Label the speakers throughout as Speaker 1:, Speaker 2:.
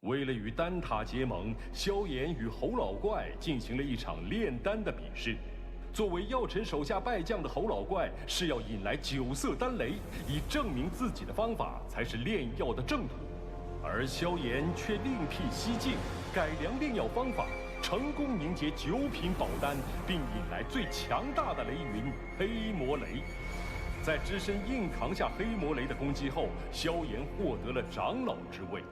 Speaker 1: 为了与丹塔结盟，萧炎与侯老怪进行了一场炼丹的比试。作为药尘手下败将的侯老怪是要引来9色丹雷，以证明自己的方法才是炼药的正途。而萧炎却另辟蹊径，改良炼药方法，成功凝结9品宝丹，并引来最强大的雷云黑魔雷。在只身硬扛下黑魔雷的攻击后，萧炎获得了长老之位。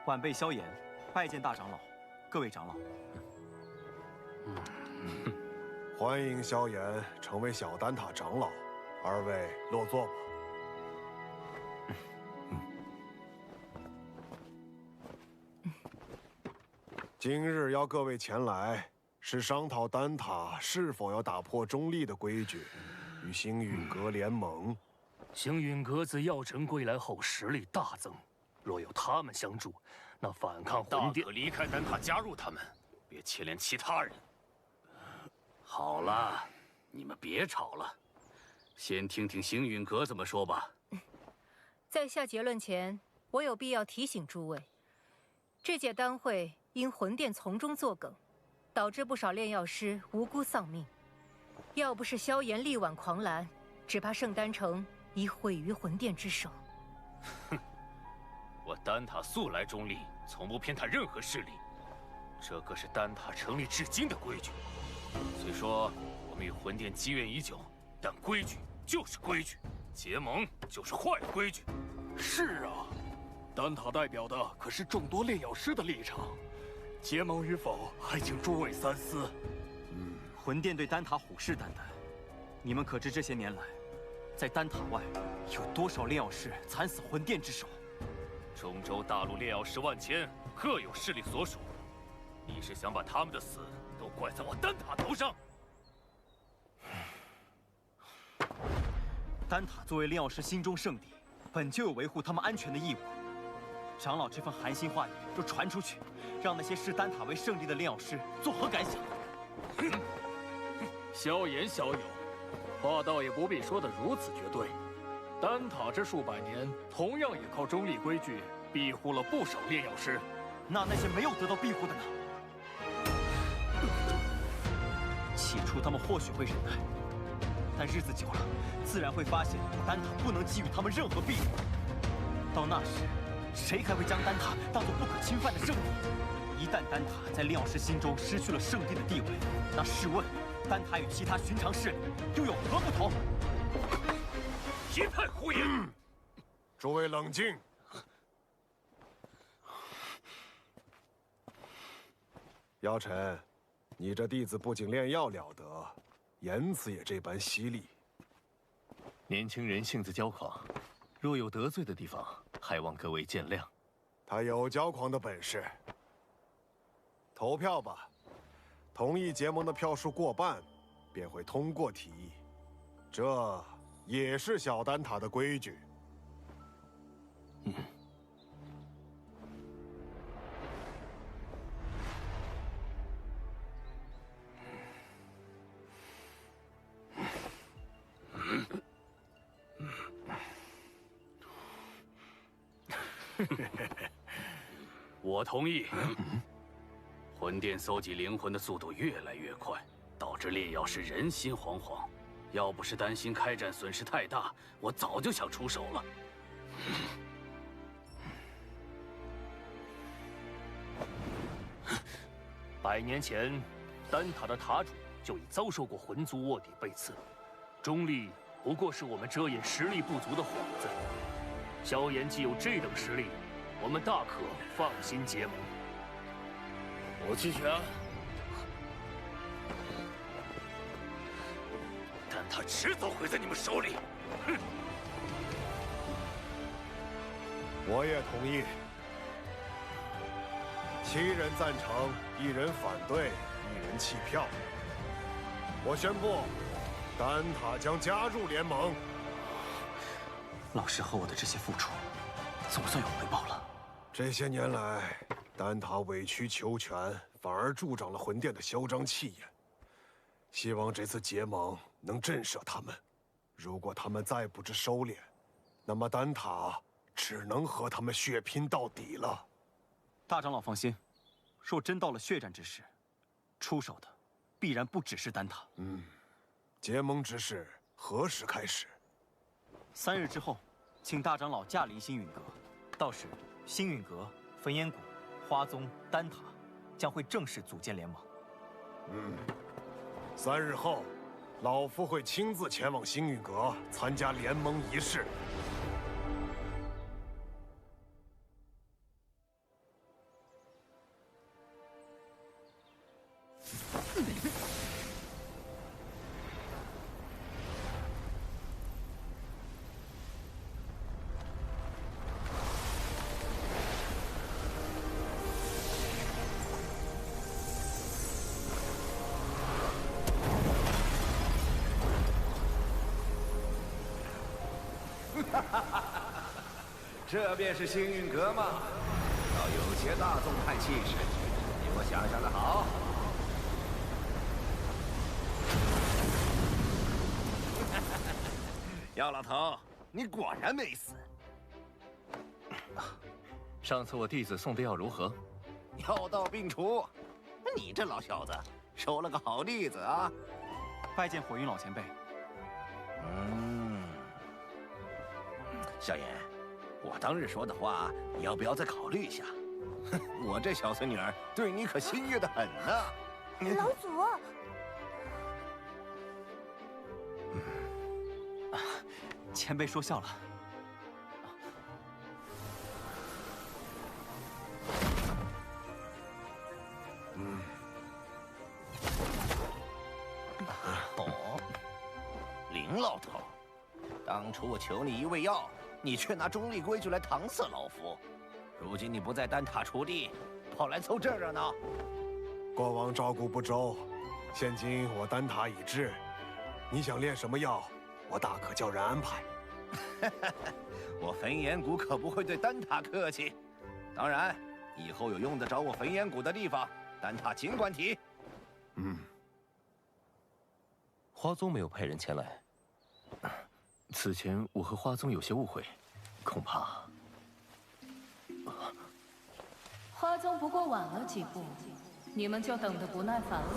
Speaker 2: 晚辈萧炎，拜见大长老，各位长老。
Speaker 3: 欢迎萧炎成为小丹塔长老，二位落座吧。今日邀各位前来，是商讨丹塔是否要打破中立的规矩，与星陨阁联盟。
Speaker 4: 星陨阁自药尘归来后实力大增，若有他们相助，那反抗魂殿
Speaker 5: 大可离开丹塔加入他们，别牵连其他人。好了，你们别吵了，先听听星陨阁怎么说吧。
Speaker 6: 在下结论前，我有必要提醒诸位，这届丹会因魂殿从中作梗，导致不少炼药师无辜丧命。要不是萧炎力挽狂澜，只怕圣丹城已毁于魂殿之手。
Speaker 5: 哼，我丹塔素来中立，从不偏袒任何势力，这可是丹塔成立至今的规矩。虽说我们与魂殿积怨已久，但规矩就是规矩，结盟就是坏规矩。
Speaker 7: 是啊，丹塔代表的可是众多炼药师的立场，结盟与否还请诸位三思。
Speaker 2: 魂殿对丹塔虎视眈眈，你们可知这些年来，在丹塔外有多少炼药师惨死魂殿之手？
Speaker 5: 中州大陆炼药师万千，各有势力所属。你是想把他们的死都怪在我丹塔头上？
Speaker 2: 丹塔作为炼药师心中圣地，本就有维护他们安全的义务。长老这番寒心话语若传出去，让那些视丹塔为圣地的炼药师作何感想？
Speaker 7: 萧炎萧友，话倒也不必说得如此绝对。丹塔这数百年，同样也靠中立规矩庇护了不少炼药师。
Speaker 2: 那些没有得到庇护的呢？起初他们或许会忍耐，但日子久了，自然会发现丹塔不能给予他们任何庇护。到那时，谁还会将丹塔当作不可侵犯的圣地？一旦丹塔在炼药师心中失去了圣地的地位，那试问，丹塔与其他寻常势力又有何不同？
Speaker 5: 一派胡言！
Speaker 3: 诸位冷静。药尘，你这弟子不仅炼药了得，言辞也这般犀利。
Speaker 8: 年轻人性子骄狂，若有得罪的地方，还望各位见谅。
Speaker 3: 他有骄狂的本事。投票吧，同意结盟的票数过半，便会通过提议。这也是小丹塔的规矩。
Speaker 5: 我同意。魂殿搜集灵魂的速度越来越快，导致炼药师人心惶惶。要不是担心开战损失太大，我早就想出手了。
Speaker 4: 100年前，丹塔的塔主就已遭受过魂族卧底被刺，中立不过是我们遮掩实力不足的幌子。萧炎既有这等实力，我们大可放心结盟。
Speaker 5: 我弃权。但他迟早毁在你们手里。哼！
Speaker 3: 我也同意。7人赞成，1人反对，1人弃票。我宣布，丹塔将加入联盟。
Speaker 2: 老师和我的这些付出，总算有回报了。
Speaker 3: 这些年来，丹塔委曲求全，反而助长了魂殿的嚣张气焰。希望这次结盟能震慑他们。如果他们再不知收敛，那么丹塔只能和他们血拼到底了。
Speaker 2: 大长老放心，若真到了血战之时，出手的必然不只是丹塔。
Speaker 3: 结盟之事何时开始
Speaker 2: ？3日之后，请大长老驾临星陨阁，到时星陨阁、焚烟谷、花宗、丹塔将会正式组建联盟。
Speaker 3: 3日后，老夫会亲自前往星陨阁参加联盟仪式。
Speaker 9: 这便是星陨阁吗？倒有些大宗派气势，比我想象的好。姚老头，你果然没死。
Speaker 8: 上次我弟子送的药如何？
Speaker 9: 药到病除。你这老小子收了个好弟子啊！
Speaker 2: 拜见火云老前辈。
Speaker 9: 萧炎，我当日说的话，你要不要再考虑一下？我这小孙女儿对你可心悦得很呢。
Speaker 10: 老祖，
Speaker 2: 前辈说笑了。
Speaker 9: 林老头，当初我求你一味药，你却拿中立规矩来搪塞老夫。如今你不在丹塔锄地，跑来凑这热闹。
Speaker 3: 过往照顾不周，现今我丹塔已至，你想炼什么药，我大可叫人安排。
Speaker 9: 我焚炎谷可不会对丹塔客气。当然，以后有用得着我焚炎谷的地方，丹塔尽管提。
Speaker 8: 花宗没有派人前来。此前我和花宗有些误会，恐怕……
Speaker 11: 花宗不过晚了几步，你们就等得不耐烦了。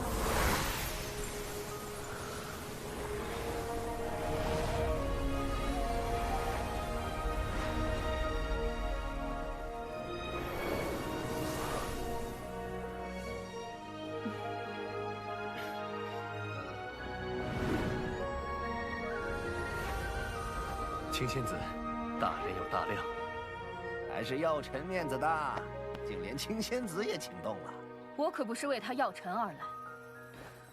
Speaker 8: 青仙子，大人有大量。
Speaker 9: 还是药尘面子大，竟连青仙子也请动了。
Speaker 11: 我可不是为他药尘而来。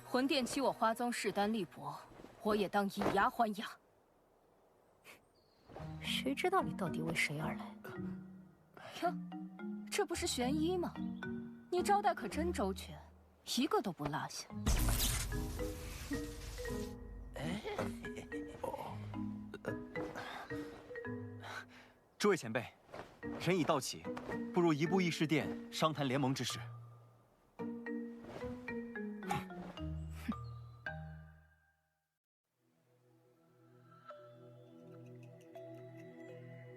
Speaker 11: 魂殿欺我花宗势单力薄，我也当以牙还牙。
Speaker 6: 谁知道你到底为谁而来？
Speaker 11: 哟，这不是玄一吗？你招待可真周全，一个都不落下。
Speaker 2: 诸位前辈，人已到齐，不如移步议事殿商谈联盟之事。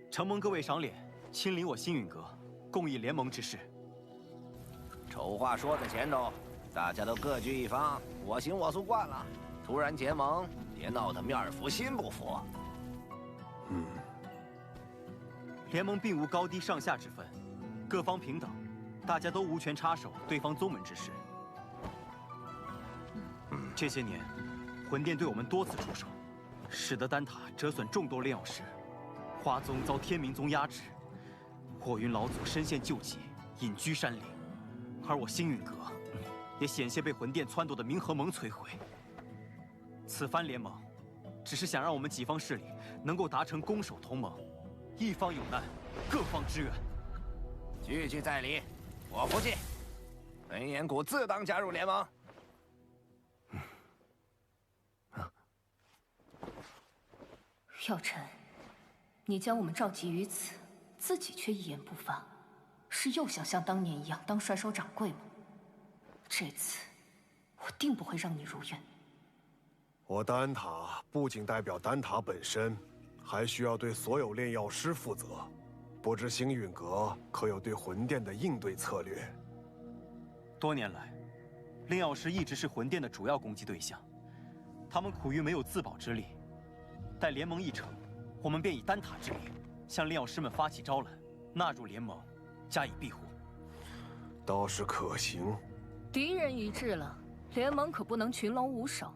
Speaker 2: 承蒙各位赏脸，亲临我星陨阁，共议联盟之事。
Speaker 9: 丑话说在前头，大家都各据一方，我行我素惯了，突然结盟，别闹得面儿服心不服。
Speaker 2: 联盟并无高低上下之分，各方平等，大家都无权插手对方宗门之事。这些年，魂殿对我们多次出手，使得丹塔折损众多炼药师，花宗遭天明宗压制，火云老祖身陷救急，隐居山林，而我星陨阁也险些被魂殿撺掇的冥河盟摧毁。此番联盟，只是想让我们几方势力能够达成攻守同盟。一方有难，各方支援。
Speaker 9: 句句在理，我服气。焚炎谷自当加入联盟。
Speaker 11: 药尘，你将我们召集于此，自己却一言不发，是又想像当年一样当帅收掌柜吗？这次我定不会让你如愿。
Speaker 3: 我丹塔不仅代表丹塔本身，还需要对所有炼药师负责。不知星陨阁可有对魂殿的应对策略？
Speaker 2: 多年来，炼药师一直是魂殿的主要攻击对象，他们苦于没有自保之力。待联盟一成，我们便以丹塔之力向炼药师们发起招揽，纳入联盟，加以庇护。
Speaker 3: 倒是可行。
Speaker 11: 敌人一致了，联盟可不能群龙无首。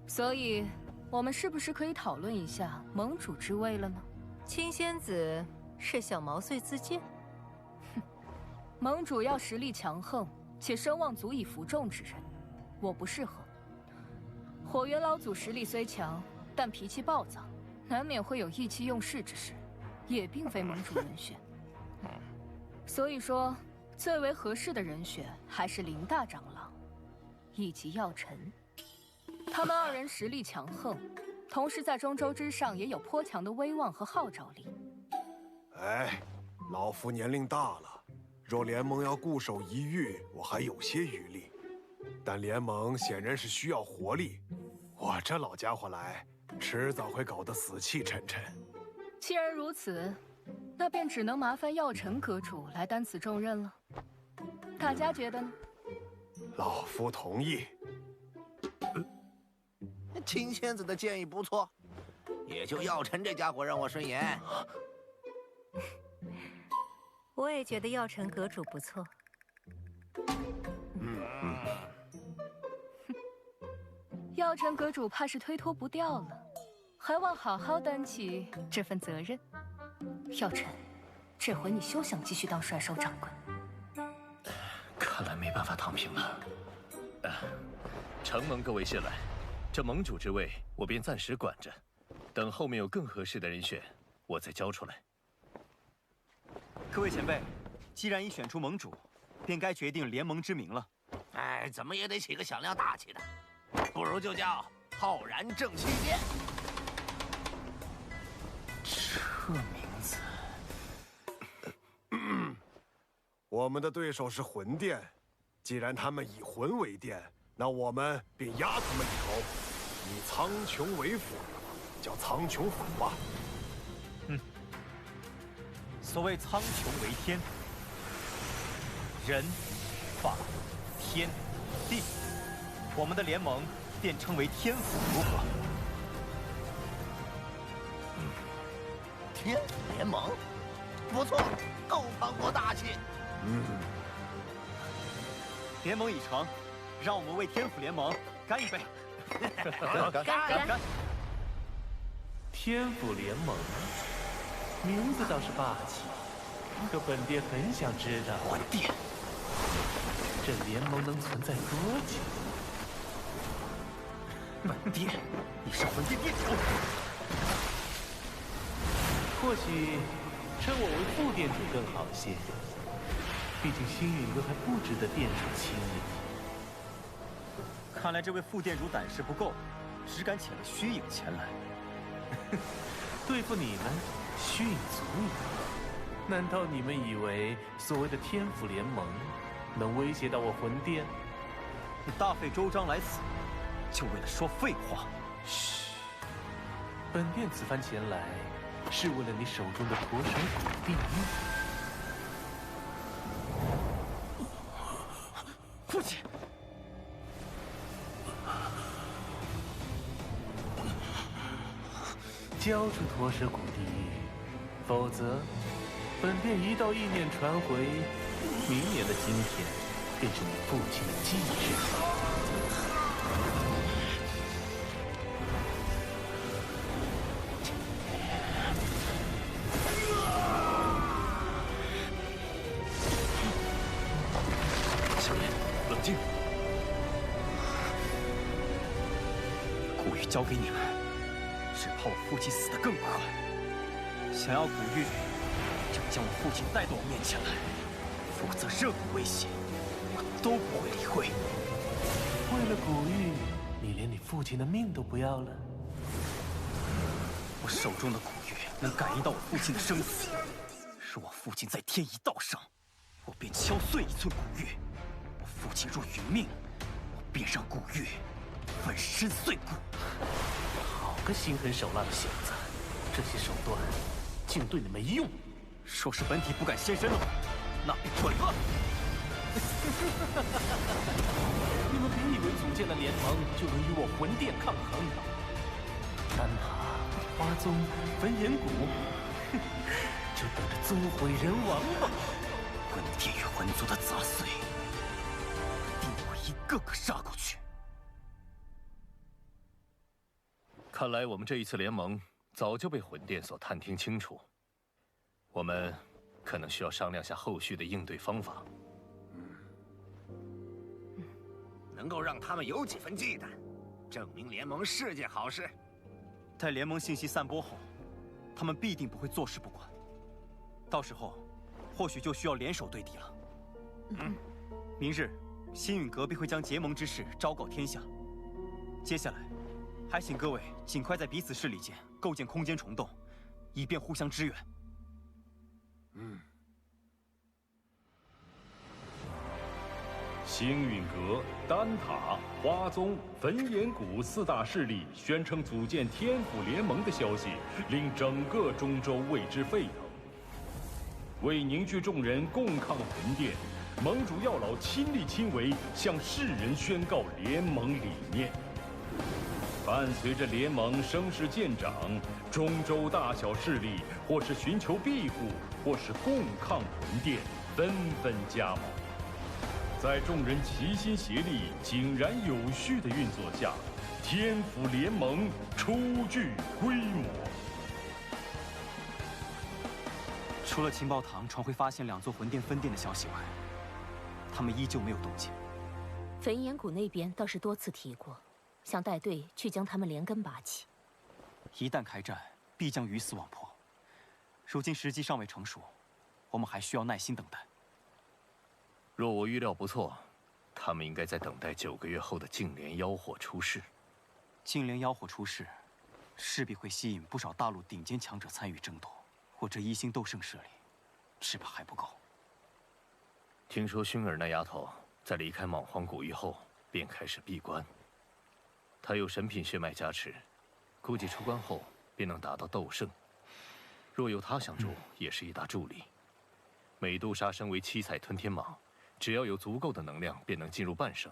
Speaker 11: 所以，我们是不是可以讨论一下盟主之位了呢？
Speaker 6: 青仙子是想毛遂自荐？
Speaker 11: 哼，盟主要实力强横且声望足以服众之人，我不适合。火元老祖实力虽强，但脾气暴躁，难免会有意气用事之时，也并非盟主人选。所以说，最为合适的人选还是林大长老，以及药尘。他们二人实力强横，同时在中州之上也有颇强的威望和号召力。
Speaker 3: 哎，老夫年龄大了，若联盟要固守一隅，我还有些余力。但联盟显然是需要活力，我这老家伙来，迟早会搞得死气沉沉。
Speaker 11: 既然如此，那便只能麻烦药尘阁主来担此重任了。大家觉得呢？
Speaker 3: 老夫同意。
Speaker 9: 青仙子的建议不错，也就药尘这家伙让我顺眼。
Speaker 6: 我也觉得药尘阁主不错。
Speaker 11: 药尘阁主怕是推脱不掉了，还望好好担起这份责任。药尘，这回你休想继续当帅收掌柜。
Speaker 8: 看来没办法躺平了。承蒙各位信赖，这盟主之位我便暂时管着，等后面有更合适的人选，我再交出来。
Speaker 2: 各位前辈，既然已选出盟主，便该决定联盟之名了。
Speaker 9: 哎，怎么也得起个响亮大气的，不如就叫浩然正气殿。
Speaker 2: 这名字，
Speaker 3: 我们的对手是魂殿，既然他们以魂为殿，那我们便压他们一头，以苍穹为辅，叫苍穹府吧。
Speaker 2: 所谓苍穹为天，人、法、天、地，我们的联盟便称为天府，如何？
Speaker 9: 天府联盟，不错，够磅礴大气。
Speaker 2: 联盟已成，让我们为天府联盟干一杯！
Speaker 6: 干！
Speaker 10: 天府联盟，名字倒是霸气，可本殿很想知道，
Speaker 2: 魂殿，
Speaker 10: 这联盟能存在多久？
Speaker 2: 本殿，你是魂殿殿主。
Speaker 10: 或许称我为副殿主更好些，毕竟星陨阁还不值得殿主亲临。
Speaker 2: 看来这位副殿主胆识不够，只敢遣了虚影前来。
Speaker 10: 对付你们，虚影足矣。难道你们以为所谓的天府联盟能威胁到我魂殿？
Speaker 2: 你大费周章来此，就为了说废话？
Speaker 10: 嘘，本殿此番前来，是为了你手中的驼手骨地狱。
Speaker 2: 父亲。
Speaker 10: 交出驼蛇骨地狱，否则，本殿一道意念传回，明年的今天，便是你父亲的忌日。
Speaker 8: 小莲，冷静。
Speaker 2: 古玉交给你们，只怕我父亲死得更快。想要古玉，就将我父亲带到我面前来，否则任何威胁，我都不会理会。
Speaker 10: 为了古玉，你连你父亲的命都不要了？
Speaker 2: 我手中的古玉能感应到我父亲的生死。若我父亲在天一道上，我便敲碎1寸古玉；我父亲若殒命，我便让古玉粉身碎骨。
Speaker 10: 好个心狠手辣的小子！这些手段竟对你没用。
Speaker 2: 若是本体不敢现身的话，那便准了。
Speaker 10: 你们别以为组建了联盟就能与我魂殿抗衡。丹塔、花宗、焚炎谷，就等着尊毁人亡吧！
Speaker 2: 魂殿与魂族的杂碎，定会一个个杀过去。
Speaker 8: 看来我们这一次联盟早就被魂殿所探听清楚，我们可能需要商量下后续的应对方法。
Speaker 9: 能够让他们有几分忌惮，证明联盟是件好事。
Speaker 2: 待联盟信息散播后，他们必定不会坐视不管。到时候，或许就需要联手对敌了。明日，星陨阁必会将结盟之事昭告天下。接下来，还请各位尽快在彼此势力间构建空间虫洞，以便互相支援。
Speaker 1: 星陨阁、丹塔、花宗、焚炎谷4大势力宣称组建天府联盟的消息，令整个中州为之沸腾。为凝聚众人共抗魂殿，盟主药老亲力亲为，向世人宣告联盟理念。伴随着联盟声势渐长，中州大小势力或是寻求庇护，或是共抗魂殿，纷纷加盟。在众人齐心协力、井然有序的运作下，天府联盟初具规模。
Speaker 2: 除了情报堂传回发现2座魂殿分殿的消息外，他们依旧没有动静。
Speaker 12: 焚炎谷那边倒是多次提过，想带队去将他们连根拔起。
Speaker 2: 一旦开战，必将鱼死网破。如今时机尚未成熟，我们还需要耐心等待。
Speaker 8: 若我预料不错，他们应该在等待9个月后的净莲妖火出世。
Speaker 2: 净莲妖火出世，势必会吸引不少大陆顶尖强者参与争夺。我这1星斗圣势力，只怕还不够。
Speaker 8: 听说薰儿那丫头在离开莽荒古域后，便开始闭关。她有神品血脉加持，估计出关后便能达到斗圣。若有她相助，也是一大助力。美杜莎身为7彩吞天蟒，只要有足够的能量，便能进入半圣。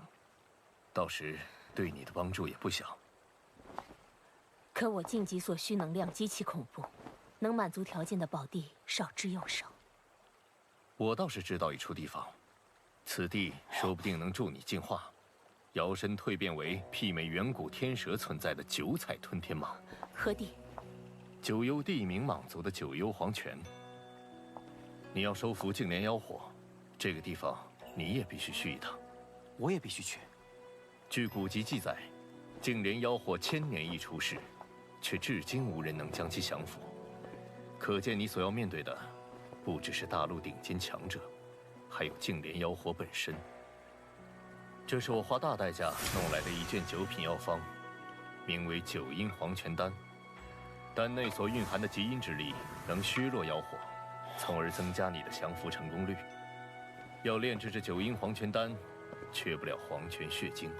Speaker 8: 到时对你的帮助也不小。
Speaker 12: 可我晋级所需能量极其恐怖，能满足条件的宝地少之又少。
Speaker 8: 我倒是知道一处地方，此地说不定能助你进化，摇身蜕变为媲美远古天蛇存在的9彩吞天蟒。
Speaker 12: 何地？
Speaker 8: 九幽地冥蟒族的九幽黄泉。你要收服净莲妖火，这个地方你也必须去一趟。
Speaker 2: 我也必须去。
Speaker 8: 据古籍记载，净莲妖火1000年一出世，却至今无人能将其降服。可见你所要面对的，不只是大陆顶尖强者，还有净莲妖火本身。这是我花大代价弄来的一卷9品药方，名为9阴黄泉丹。丹内所蕴含的极阴之力，能削弱妖火，从而增加你的降服成功率。要炼制这9阴黄泉丹，缺不了黄泉血晶，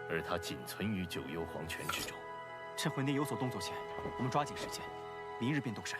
Speaker 8: 而它仅存于9幽黄泉之中。
Speaker 2: 趁魂殿有所动作前，我们抓紧时间，明日便动身。